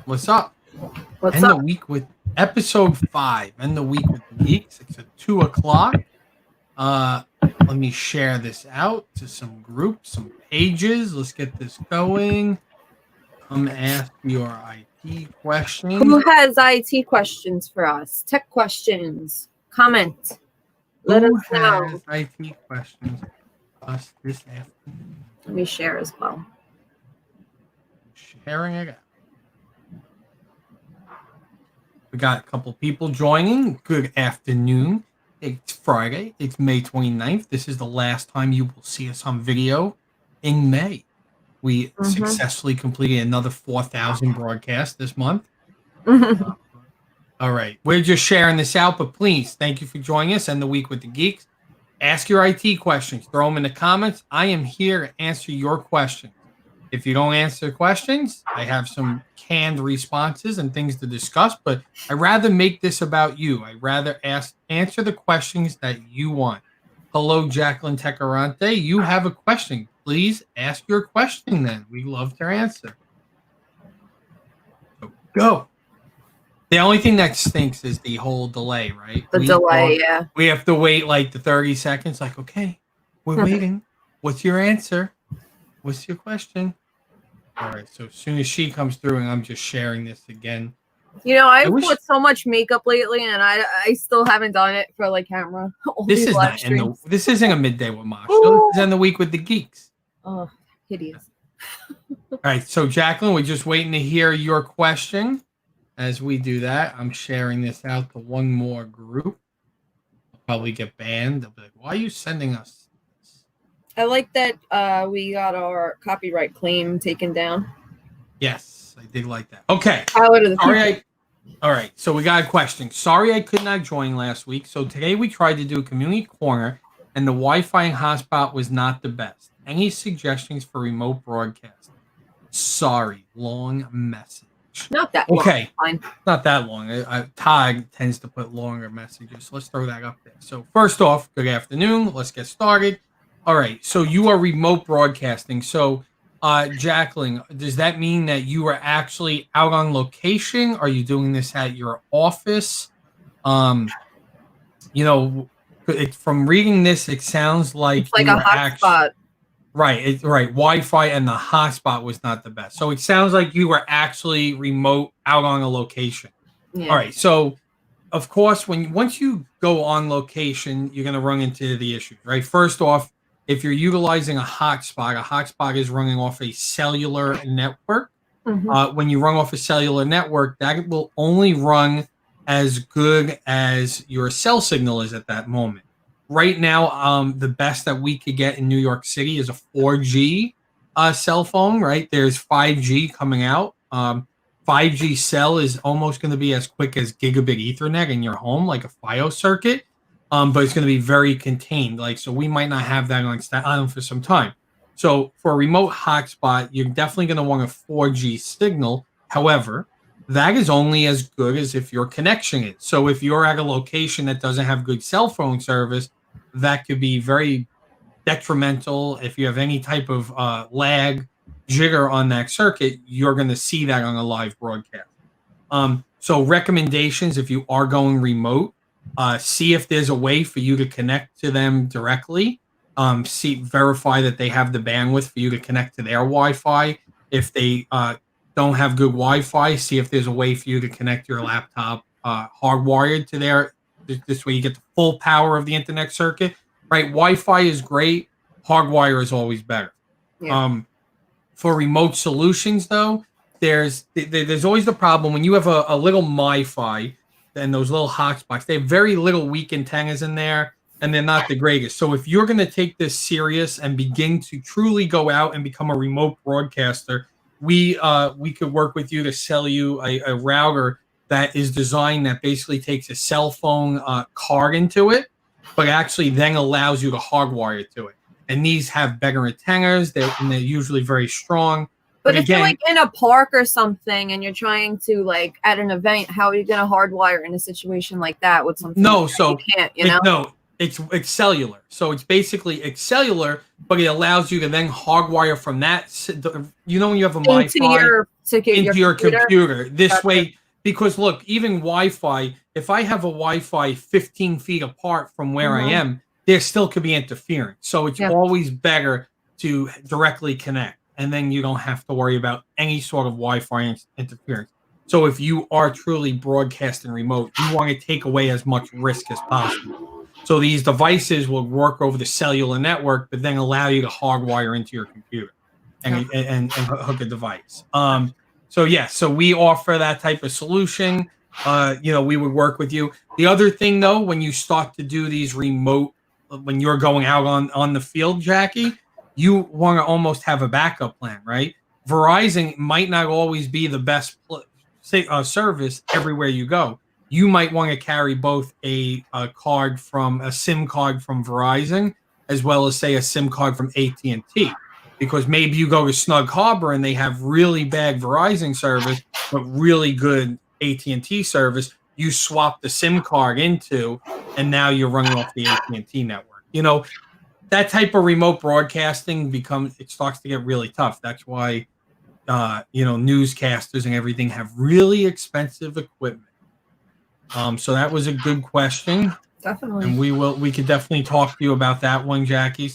What's up? What's End up? the week with episode 5. End the week with the Geeks. It's at 2 o'clock. Let me share this out to some groups, some pages. Let's get this going. Come ask your IT questions. Who has IT questions for us? Tech questions. Comment. Let Who us know. has IT questions for us this afternoon? Let me share as well. Sharing it out. We got a couple people joining. Good afternoon. It's Friday. It's May 29th. This is the last time you will see us on video in May. We successfully completed another 4,000 broadcasts this month. All right. We're just sharing this out, but please, thank you for joining us. End the week with the Geeks. Ask your IT questions. Throw them in the comments. I am here to answer your questions. If you don't answer questions, I have some canned responses and things to discuss, but I'd rather make this about you. I'd rather answer the questions that you want. Hello, Jacqueline Tecarante. You have a question. Please ask your question then. We love to answer. So go. The only thing that stinks is the whole delay, right? The delay, yeah. We have to wait like the 30 seconds. Like, okay, we're waiting. What's your answer? What's your question? All right, so as soon as she comes through, and I'm just sharing this again. You know, I've put so much makeup lately, and I still haven't done it for like camera. This is not this isn't a midday with Masha. This is in the week with the Geeks. Oh, hideous. All right, so Jacqueline, we're just waiting to hear your question. As we do that, I'm sharing this out to one more group. I'll probably get banned. They'll be like, "Why are you sending us?" I like that we got our copyright claim taken down. Yes, I did like that. Okay. All right, so we got a question. Sorry I could not join last week. So today we tried to do a community corner, and the Wi-Fi and hotspot was not the best. Any suggestions for remote broadcast? Sorry, long message. Not that long. Okay, fine. Not that long. Todd tends to put longer messages. So let's throw that up there. So first off, good afternoon. Let's get started. All right, so you are remote broadcasting. So, Jacqueline, does that mean that you are actually out on location? Are you doing this at your office? You know, from reading this, it sounds like it's like a hotspot. Right, right. Wi-Fi and the hotspot was not the best. So it sounds like you were actually remote out on a location. Yeah. All right, so of course, once you go on location, you're going to run into the issues, right? First off, if you're utilizing a hotspot is running off a cellular network. When you run off a cellular network, that will only run as good as your cell signal is at that moment. Right now, the best that we could get in New York City is a 4G cell phone, right? There's 5G coming out. 5G cell is almost going to be as quick as gigabit Ethernet in your home, like a FiOS circuit. But it's going to be very contained. So we might not have that on Staten Island for some time. So for a remote hotspot, you're definitely going to want a 4G signal. However, that is only as good as if your connection is. So if you're at a location that doesn't have good cell phone service, that could be very detrimental. If you have any type of lag, jigger on that circuit, you're going to see that on a live broadcast. So recommendations, if you are going remote, see if there's a way for you to connect to them directly. Verify that they have the bandwidth for you to connect to their Wi-Fi. If they don't have good Wi-Fi, see if there's a way for you to connect your laptop hardwired to their. This way you get the full power of the internet circuit. Right? Wi-Fi is great. Hardwire is always better. Yeah. For remote solutions, though, there's always the problem when you have a little MiFi. And those little hotspots, they have very little weak antennas in there, and they're not the greatest. So if you're going to take this serious and begin to truly go out and become a remote broadcaster, we could work with you to sell you a router that is designed that basically takes a cell phone card into it, but actually then allows you to hardwire to it. And these have better antennas. They're usually very strong. But if you're like in a park or something and you're trying to at an event, how are you going to hardwire in a situation like that with something? No, so you can't, you know? No, It's cellular, so it's cellular, but it allows you to then hardwire from that. You know when you have a Wi-Fi into your computer. This way, because look, even Wi-Fi, if I have a Wi-Fi 15 feet apart from where I am, there still could be interference. So it's always better to directly connect, and then you don't have to worry about any sort of Wi-Fi interference. So if you are truly broadcasting remote, you want to take away as much risk as possible. So these devices will work over the cellular network, but then allow you to hardwire into your computer and hook a device. So yes, so we offer that type of solution. We would work with you. The other thing, though, when you start to do these remote, when you're going out on the field, Jackie, you want to almost have a backup plan, right? Verizon might not always be the best service everywhere you go. You might want to carry both a SIM card from Verizon, as well as say a SIM card from AT&T, because maybe you go to Snug Harbor and they have really bad Verizon service, but really good AT&T service. You swap the SIM card into, and now you're running off the AT&T network. That type of remote broadcasting starts to get really tough. That's why, newscasters and everything have really expensive equipment. So that was a good question. Definitely. And we could definitely talk to you about that one, Jackie. It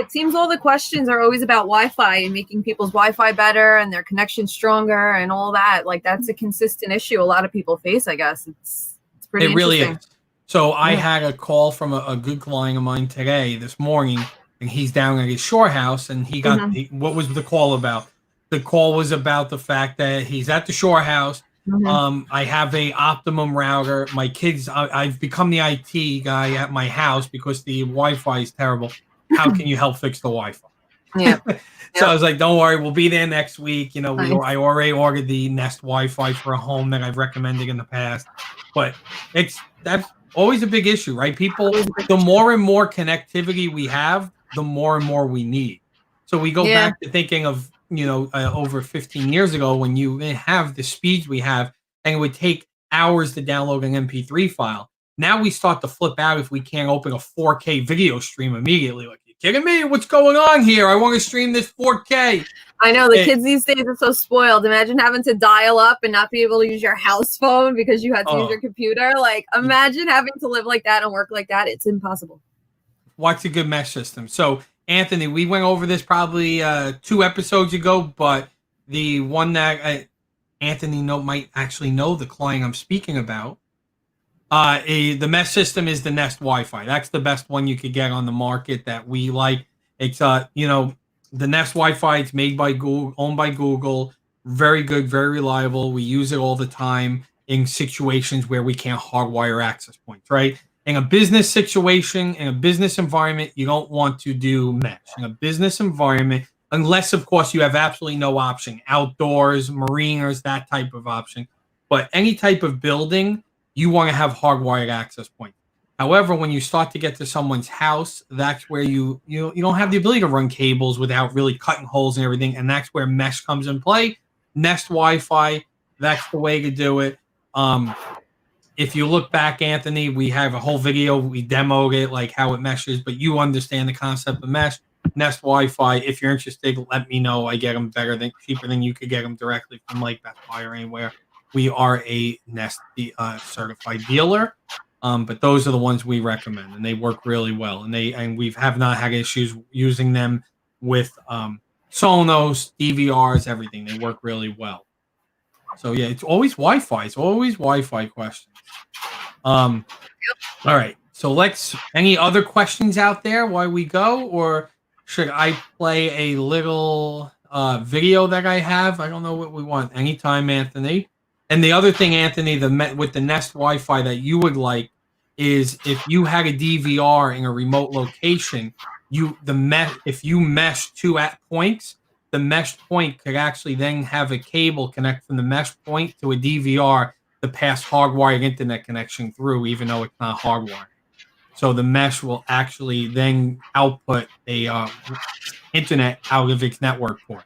seems all the questions are always about Wi-Fi and making people's Wi-Fi better and their connection stronger and all that. Like that's a consistent issue a lot of people face, I guess. It's pretty interesting. It really is. So I had a call from a good client of mine this morning, and he's down at his shore house, and he got what was the call about? The call was about the fact that he's at the shore house. I have a Optimum router. My kids, I've become the IT guy at my house because the Wi-Fi is terrible. How can you help fix the Wi-Fi? Yeah. So I was like, don't worry, we'll be there next week. I already ordered the Nest Wi-Fi for a home that I've recommended in the past. But that's always a big issue, right? People, the more and more connectivity we have, the more and more we need. So we go back to thinking of, over 15 years ago when you have the speeds we have, and it would take hours to download an MP3 file. Now we start to flip out if we can't open a 4K video stream immediately. Like, you kidding me? What's going on here? I want to stream this 4K. I know the kids these days are so spoiled. Imagine having to dial up and not be able to use your house phone because you had to use your computer. Like, imagine having to live like that and work like that. It's impossible. What's a good mesh system? So, Anthony, we went over this probably 2 episodes ago, but the one that Anthony might actually know the client I'm speaking about. The mesh system is the Nest Wi-Fi. That's the best one you could get on the market that we like. It's the Nest Wi-Fi. It's made by Google, owned by Google. Very good, very reliable. We use it all the time in situations where we can't hardwire access points, right? In a business situation, in a business environment, you don't want to do mesh. In a business environment, unless, of course, you have absolutely no option. Outdoors, marinas, that type of option. But any type of building, you want to have hardwired access points. However, when you start to get to someone's house, that's where you don't have the ability to run cables without really cutting holes and everything, and that's where mesh comes in play. Nest Wi-Fi, that's the way to do it. If you look back, Anthony, we have a whole video. We demoed it, like how it meshes, but you understand the concept of mesh. Nest Wi-Fi, if you're interested, let me know. I get them cheaper than you could get them directly from like Best Buy or anywhere. We are a Nest certified dealer, but those are the ones we recommend, and they work really well. And we have not had issues using them with Sonos, DVRs, everything. They work really well. So yeah, it's always Wi-Fi. It's always Wi-Fi questions. All right. So any other questions out there while we go, or should I play a little video that I have? I don't know what we want. Anytime, Anthony. And the other thing, Anthony, with the Nest Wi-Fi that you would like is if you had a DVR in a remote location, if you mesh 2 points, the mesh point could actually then have a cable connect from the mesh point to a DVR to pass hardwired internet connection through, even though it's not hardwired. So the mesh will actually then output a internet out of its network port.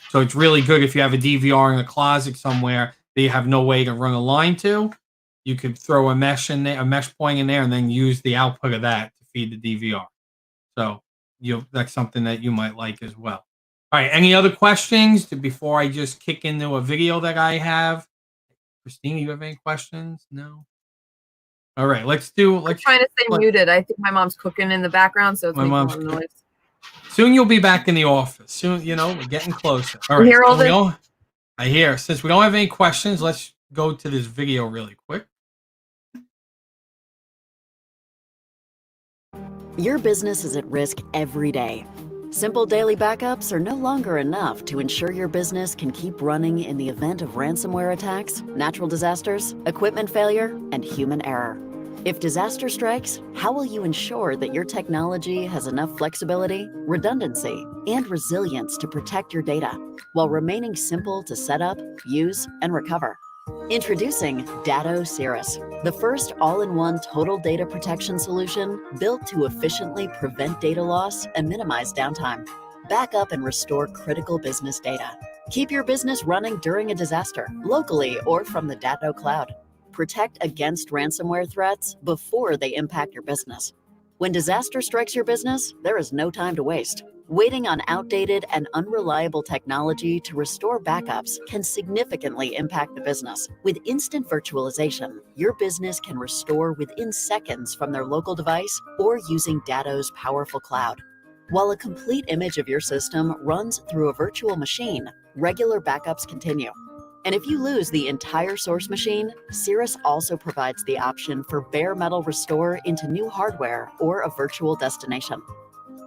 So it's really good if you have a DVR in a closet somewhere that you have no way to run a line to. you could throw a mesh in there, a mesh point in there, and then use the output of that to feed the DVR. So that's something that you might like as well. All right, any other questions before I just kick into a video that I have? Christina, you have any questions? No? All right, I'm trying to stay muted. I think my mom's cooking in the background, so it's making a lot of noise. Soon you'll be back in the office. Soon, we're getting closer. All right. You hear all this? I hear. Since we don't have any questions, let's go to this video really quick. Your business is at risk every day. Simple daily backups are no longer enough to ensure your business can keep running in the event of ransomware attacks, natural disasters, equipment failure, and human error. If disaster strikes, how will you ensure that your technology has enough flexibility, redundancy, and resilience to protect your data while remaining simple to set up, use, and recover? Introducing Datto Cirrus, the first all-in-one total data protection solution built to efficiently prevent data loss and minimize downtime. Back up and restore critical business data. Keep your business running during a disaster, locally or from the Datto cloud. Protect against ransomware threats before they impact your business. When disaster strikes your business, there is no time to waste. Waiting on outdated and unreliable technology to restore backups can significantly impact the business. With instant virtualization, your business can restore within seconds from their local device or using Datto's powerful cloud. While a complete image of your system runs through a virtual machine, regular backups continue. And if you lose the entire source machine, Cirrus also provides the option for bare metal restore into new hardware or a virtual destination.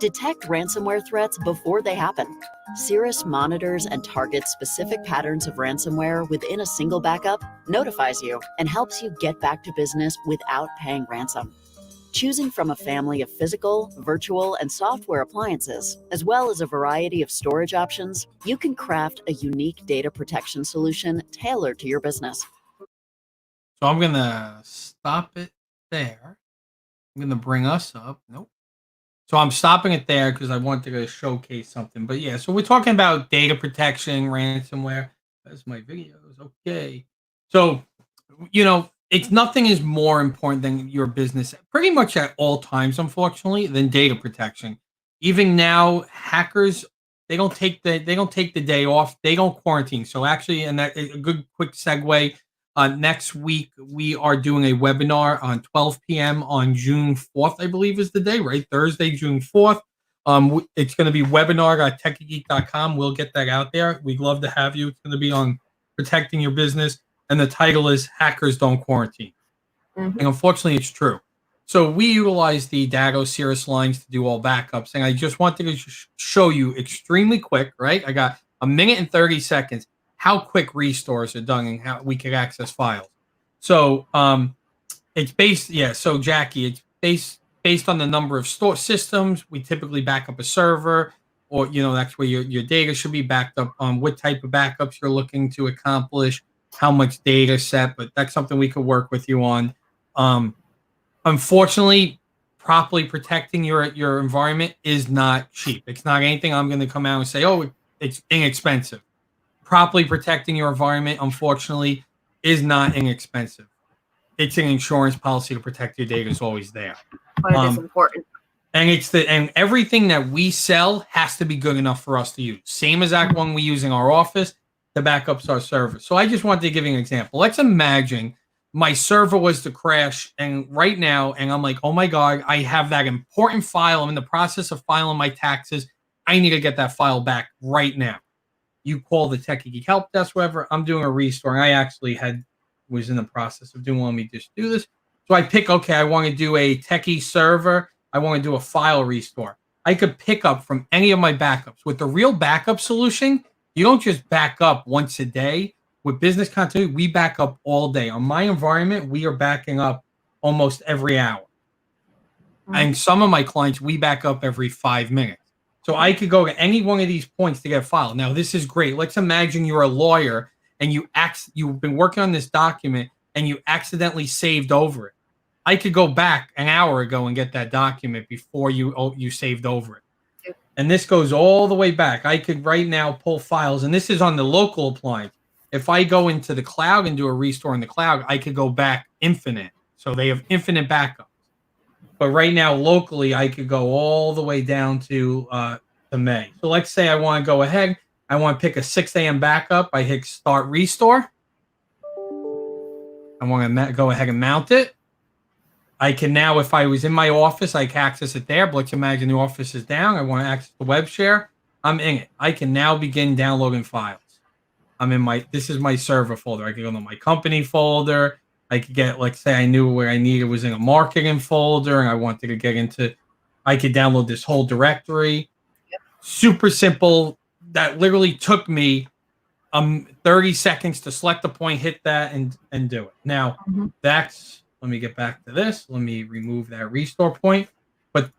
Detect ransomware threats before they happen. Cirrus monitors and targets specific patterns of ransomware within a single backup, notifies you, and helps you get back to business without paying ransom. Choosing from a family of physical, virtual, and software appliances, as well as a variety of storage options, you can craft a unique data protection solution tailored to your business. So I'm going to stop it there. I'm going to bring us up. Nope. So I'm stopping it there because I wanted to showcase something. But yeah, so we're talking about data protection, ransomware. That's my videos. Okay. So, it's nothing is more important than your business pretty much at all times, unfortunately, than data protection. Even now, hackers, they don't take the day off. They don't quarantine. So actually, and that a good quick segue. Next week, we are doing a webinar on 12 p.m. on June 4th, I believe is the day, right? Thursday, June 4th. It's going to be webinar.techgeek.com. We'll get that out there. We'd love to have you. It's going to be on protecting your business. And the title is Hackers Don't Quarantine. Mm-hmm. And unfortunately, it's true. So we utilize the Datto Cirrus lines to do all backups. And I just wanted to show you extremely quick, right? I got a minute and 30 seconds. How quick restores are done and how we could access files. So it's based, so Jackie, it's based on the number of store systems. We typically back up a server, or that's where your data should be backed up on, what type of backups you're looking to accomplish, how much data set, but that's something we could work with you on. Unfortunately, properly protecting your environment is not cheap. It's not anything I'm going to come out and say, oh, it's inexpensive. Properly protecting your environment, unfortunately, is not inexpensive. It's an insurance policy to protect your data is always there. But it is important. And everything that we sell has to be good enough for us to use. Same as that one we use in our office to back up our server. So I just wanted to give you an example. Let's imagine my server was to crash and right now, and I'm like, oh my God, I have that important file. I'm in the process of filing my taxes. I need to get that file back right now. You call the Techie Geek help desk, whatever. I'm doing a restore. I actually was in the process of doing one. Let me just do this. So I pick, okay, I want to do a Techie server. I want to do a file restore. I could pick up from any of my backups. With the real backup solution, you don't just back up once a day. With business continuity, we back up all day. On my environment, we are backing up almost every hour. Mm-hmm. And some of my clients, we back up every 5 minutes. So I could go to any one of these points to get a file. Now, this is great. Let's imagine you're a lawyer and you've been working on this document and you accidentally saved over it. I could go back an hour ago and get that document before you saved over it. And this goes all the way back. I could right now pull files, and this is on the local appliance. If I go into the cloud and do a restore in the cloud, I could go back infinite. So they have infinite backups. But right now, locally, I could go all the way down to May. So let's say I want to go ahead. I want to pick a 6 a.m. backup. I hit start restore. I want to go ahead and mount it. I can now, if I was in my office, I can access it there. But let's imagine the office is down. I want to access the web share. I'm in it. I can now begin downloading files. I'm in this is my server folder. I can go to my company folder. I could get, like, say I knew where I needed was in a marketing folder and I wanted to get into, I could download this whole directory. Yep. Super simple. That literally took me 30 seconds to select the point, hit that, and do it. Now, let me get back to this. Let me remove that restore point. But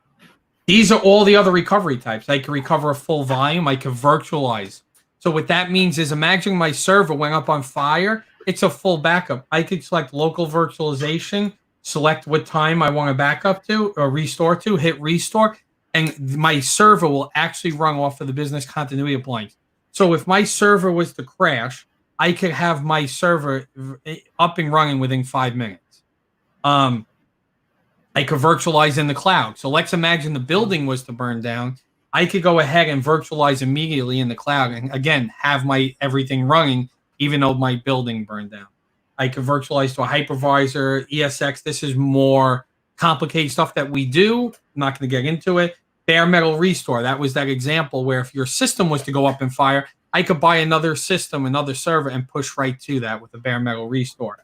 these are all the other recovery types. I can recover a full volume. I can virtualize. So what that means is, imagine my server went up on fire. It's a full backup. I could select local virtualization, select what time I want to back up to or restore to, hit restore, and my server will actually run off of the business continuity appliance. So if my server was to crash, I could have my server up and running within 5 minutes. I could virtualize in the cloud. So let's imagine the building was to burn down. I could go ahead and virtualize immediately in the cloud and, again, have my everything running even though my building burned down. I could virtualize to a hypervisor, ESX. This is more complicated stuff that we do. I'm not going to get into it. Bare metal restore. That was that example where if your system was to go up in fire, I could buy another system, another server, and push right to that with a bare metal restore.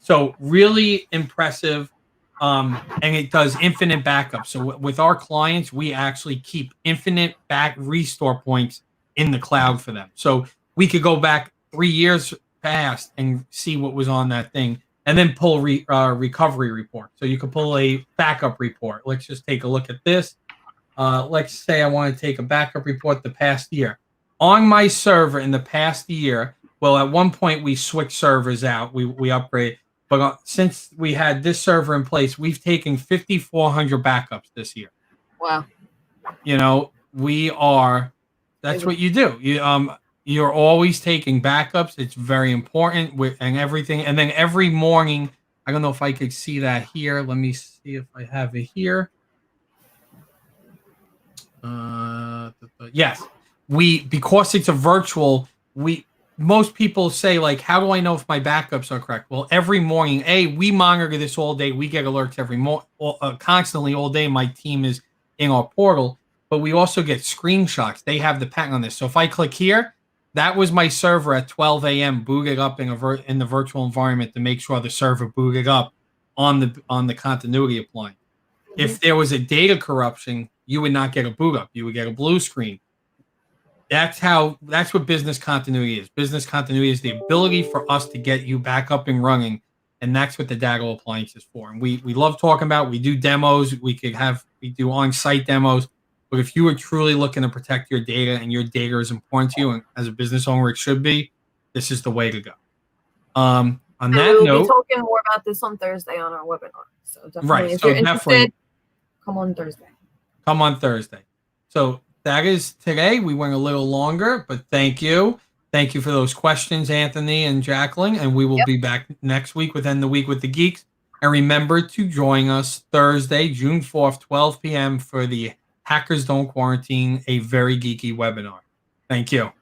So really impressive. And it does infinite backup. So with our clients, we actually keep infinite back restore points in the cloud for them. So we could go back 3 years past and see what was on that thing, and then pull recovery report. So you can pull a backup report. Let's just take a look at this. Let's say I want to take a backup report the past year. On my server in the past year, well, at one point we switched servers out. We upgraded. But since we had this server in place, we've taken 5,400 backups this year. Wow. You know, that's what you do. You're always taking backups. It's very important and everything. And then every morning, I don't know if I could see that here. Let me see if I have it here. Yes. Because it's a virtual, most people say, like, how do I know if my backups are correct? Well, every morning, we monitor this all day. We get alerts every constantly all day. My team is in our portal, but we also get screenshots. They have the pattern on this. So if I click here, that was my server at 12 a.m. booted up in the virtual environment to make sure the server booted up on the continuity appliance. Mm-hmm. If there was a data corruption, you would not get a boot up. You would get a blue screen. That's what business continuity is. Business continuity is the ability for us to get you back up and running, and that's what the Datto appliance is for. And we love talking about. We do demos. We do on-site demos. But if you are truly looking to protect your data and your data is important to you, and as a business owner it should be, this is the way to go. On that note, we'll be talking more about this on Thursday on our webinar. So definitely, if you're interested, come on Thursday. So that is today. We went a little longer, but thank you. Thank you for those questions, Anthony and Jacqueline. And we will be back next week with End the Week with the Geeks. And remember to join us Thursday, June 4th, 12 p.m. for the Hackers Don't Quarantine, a very geeky webinar. Thank you.